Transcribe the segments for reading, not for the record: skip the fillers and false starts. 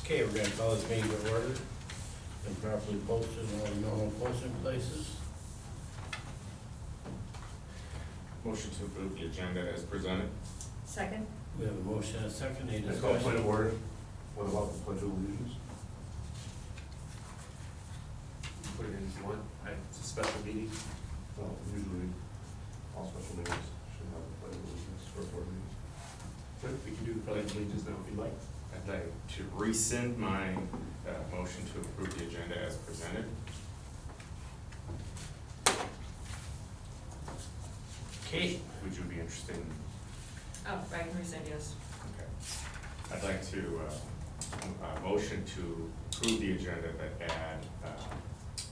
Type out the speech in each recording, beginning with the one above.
Okay, we're gonna call this meeting to order. Been properly posted in all the normal posting places. Motion to approve the agenda as presented. Second? We have a motion and a second, any Let's call point discussion? of order. What about the pledge of allegiance? Put it in if you want. It's a special meeting. Well, usually all special meetings should have a pledge of allegiance for board meetings. We can do the pledge of allegiance now if you'd like. I'd like to rescind my motion to approve the agenda as presented. Okay, Would you be interested in? Oh, I can rescind, yes. Okay. I'd like to, motion to approve the agenda but add the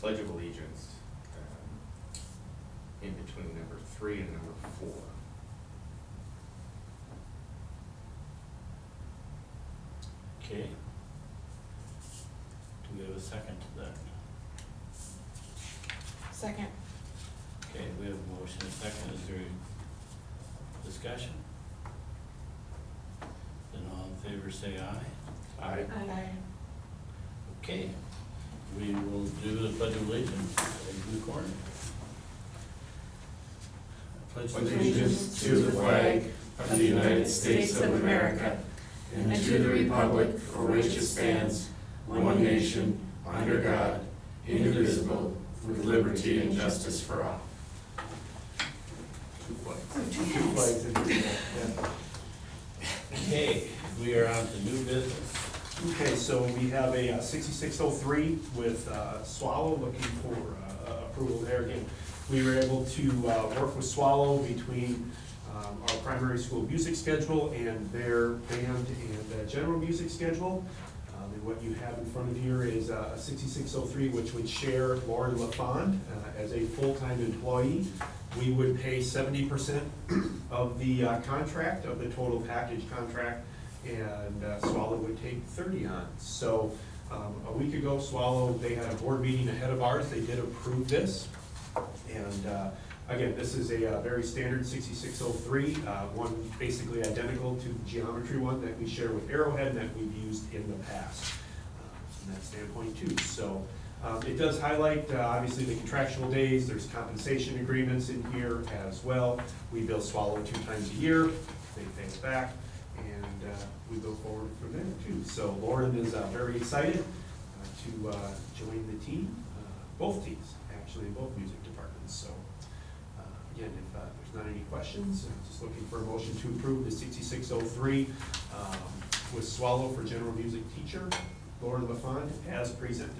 Pledge of Allegiance in between number 3 and number 4. okay. Do we have a second to that? Second. Okay, we have a motion and a second, is there any discussion? Then all in favor say aye. Aye. Aye. Okay, we will do the pledge of allegiance in due course. Pledge Allegiance to the flag of the United States of America and to the republic for which it stands, one nation, under God, indivisible, with liberty and justice for all. Two flags. Two flags in the yeah. Okay, we are on to new business. Okay, so we have a 6603 with Swallow looking for approval there. Again, we were able to work with Swallow between our primary school music schedule and their band and general music schedule. And what you have in front of you is a 6603, which would share Lauren LaFond as a full-time employee. We would pay 70% of the contract, of the total package contract, and Swallow would take 30 on. So a week ago, Swallow, they had a board meeting ahead of ours. They did approve this. And again, this is a very standard 6603, one basically identical to the geometry one that we share with Arrowhead and that we've used in the past from that standpoint too. So it does highlight obviously the contractual days. There's compensation agreements in here as well. We bill Swallow 2 times a year. They pay us back, and we go forward from there too. So Lauren is very excited to join the team, both teams actually, in both music departments. So again, if there's not any questions, I'm just looking for a motion to approve the 6603 with Swallow for general music teacher, Lauren LaFond, as presented.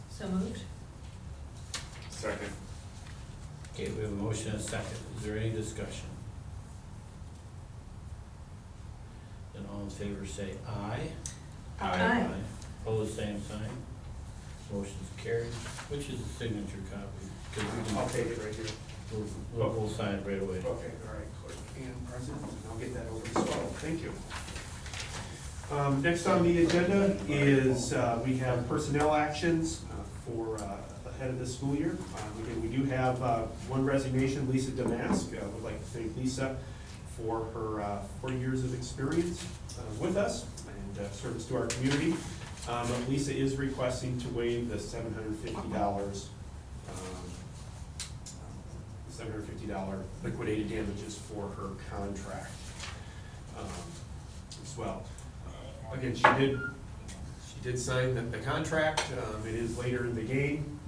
So moved? Second. Okay, we have a motion and a second. Is there any discussion? Then all in favor say aye. Aye. Opposed, same sign. Motion's carried. Which is the signature copy? 'Cause we can- I'll take it right here. We'll sign it right away. Okay, all right, clerk and president, and I'll get that over to Swallow. Thank you. Next on the agenda is we have personnel actions for the head of the school year. Again, we do have one resignation, Lisa Damask. Would like to thank Lisa for her 40 years of experience with us and service to our community. Lisa is requesting to waive the $750 liquidated damages for her contract as well. Again, she did sign the contract. It is later in the game.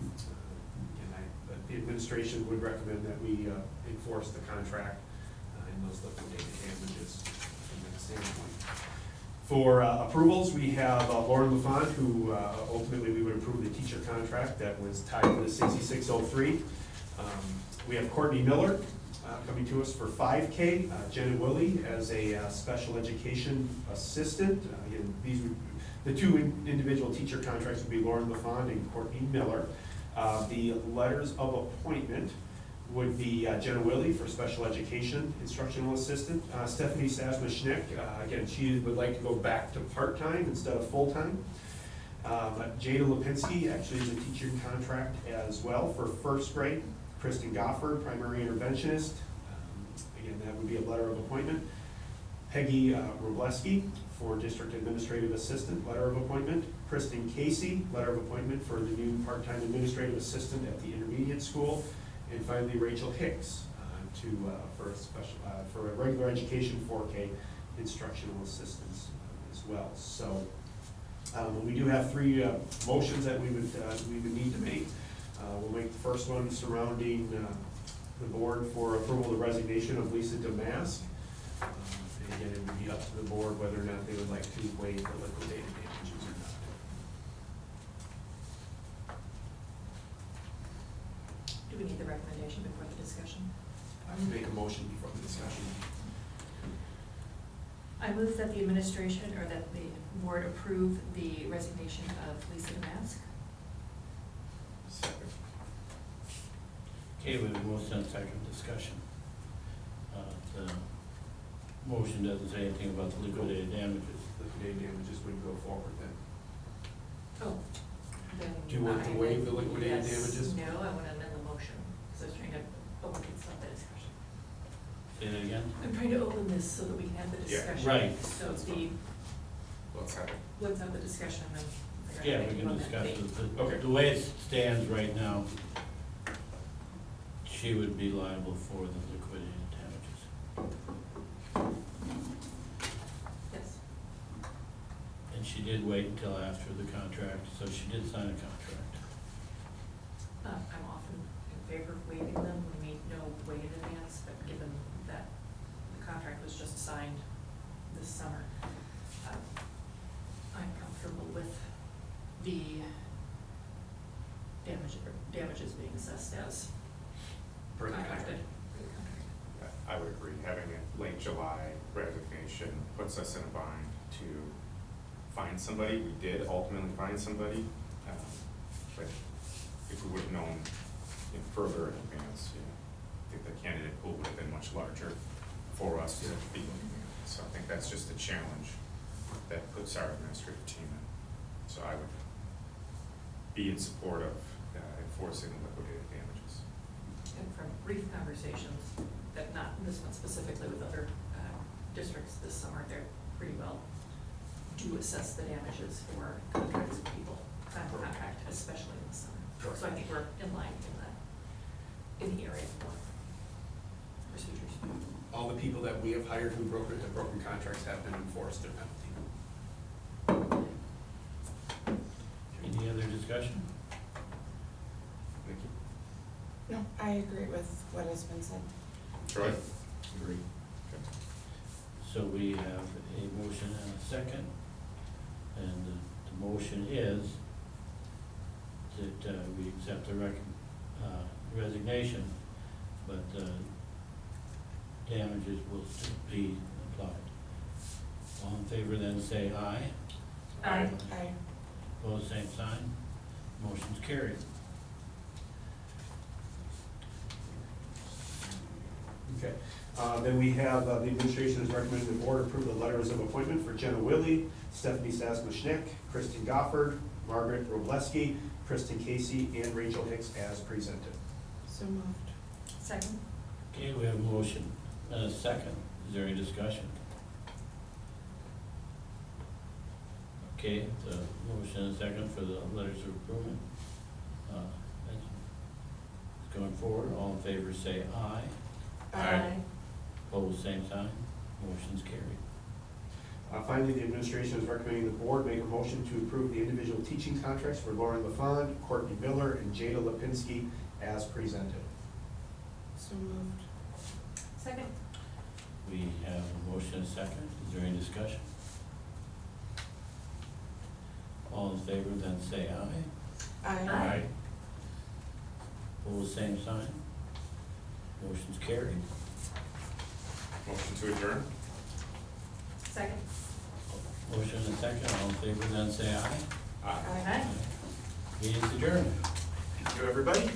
But the administration would recommend that we enforce the contract and those liquidated damages from that standpoint. For approvals, we have Lauren LaFond, who ultimately we would approve the teacher contract that was tied to the 6603. We have Courtney Miller coming to us for 5K, Jenna Willie as a special education assistant. Again, the two individual teacher contracts would be Lauren LaFond and Courtney Miller. The letters of appointment would be Jenna Willie for special education instructional assistant. Stephanie Sasma-Schnick, again, she would like to go back to part-time instead of full-time. Jada Lipinski actually is a teaching contract as well for first grade. Kristen Gofford, primary interventionist. Again, that would be a letter of appointment. Peggy Robleski for District Administrative Assistant, letter of appointment. Kristen Casey, letter of appointment for the new part-time administrative assistant at the intermediate school. And finally, Rachel Hicks for a special, for a regular education 4K instructional assistance as well. So we do have three motions that we would need to make. We'll make the first one surrounding the board for approval of the resignation of Lisa Damask. And again, it would be up to the board whether or not they would like to waive the liquidated damages or not. Do we need the recommendation before the discussion? I would make a motion before the discussion. I move that the administration, or that the board approve the resignation of Lisa Damask. Second. Okay, we have a motion and second discussion. The motion doesn't say anything about the liquidated damages. Liquidated damages would go forward then. Oh. Then Do you want to I waive would- the liquidated yes. damages? No, I want to amend the motion, because I was trying to open the discussion. Say that again? I'm trying to open this so that we can have the Yeah. discussion. Right. So the, Let's have it. let's have the discussion and then figure out Yeah, how we to can do discuss that. it. Okay. The way it stands right now, she would be liable for the liquidated damages. Yes. And she did wait until after the contract, so she did sign a contract. I'm often in favor of waiving them when we know way in advance, but given that the contract was just signed this summer, I'm comfortable with the damages being assessed as Per the contracted. contract. I would agree, having a late July resignation puts us in a bind to find somebody. We did ultimately find somebody, but if we would have known further in advance, I think the candidate pool would have been much larger for us to be looking at. So I think that's just a challenge that puts our administrative team in. So I would be in support of enforcing liquidated damages. And from brief conversations, that not this one specifically with other districts this summer, they're pretty well do assess the damages for contracts with people, sign a contract, especially in the summer. Correct. So I think we're in line in the area of procedures. All the people that we have hired who have broken contracts have been enforced their penalty. Any other discussion? Nikki? No, I agree with what has been said. Troy? Agree. So we have a motion and a second, and the motion is that we accept the resignation, but damages will still be applied. All in favor then say aye. Aye. Aye. Opposed, same sign. Motion's carried. Okay, then we have, the administration is recommending the board approve the letters of appointment for Jenna Willie, Stephanie Sasma-Schnick, Kristen Goffard, Margaret Robleski, Kristen Casey, and Rachel Hicks as presented. So moved. Second? Okay, we have a motion and a second. Is there any discussion? Okay, the motion and a second for the letters of approval. Going forward, all in favor say aye. Aye. Opposed, same sign. Motion's carried. Finally, the administration is recommending the board make a motion to approve the individual teaching contracts for Lauren LaFond, Courtney Miller, and Jada Lipinski as presented. So moved. Second? We have a motion and a second. Is there any discussion? All in favor then say aye. Aye. Opposed, same sign. Motion's carried. Motion to adjourn? Second? Motion and second. All in favor then say aye. Aye. Aye. Meeting's adjourned. Thank you, everybody.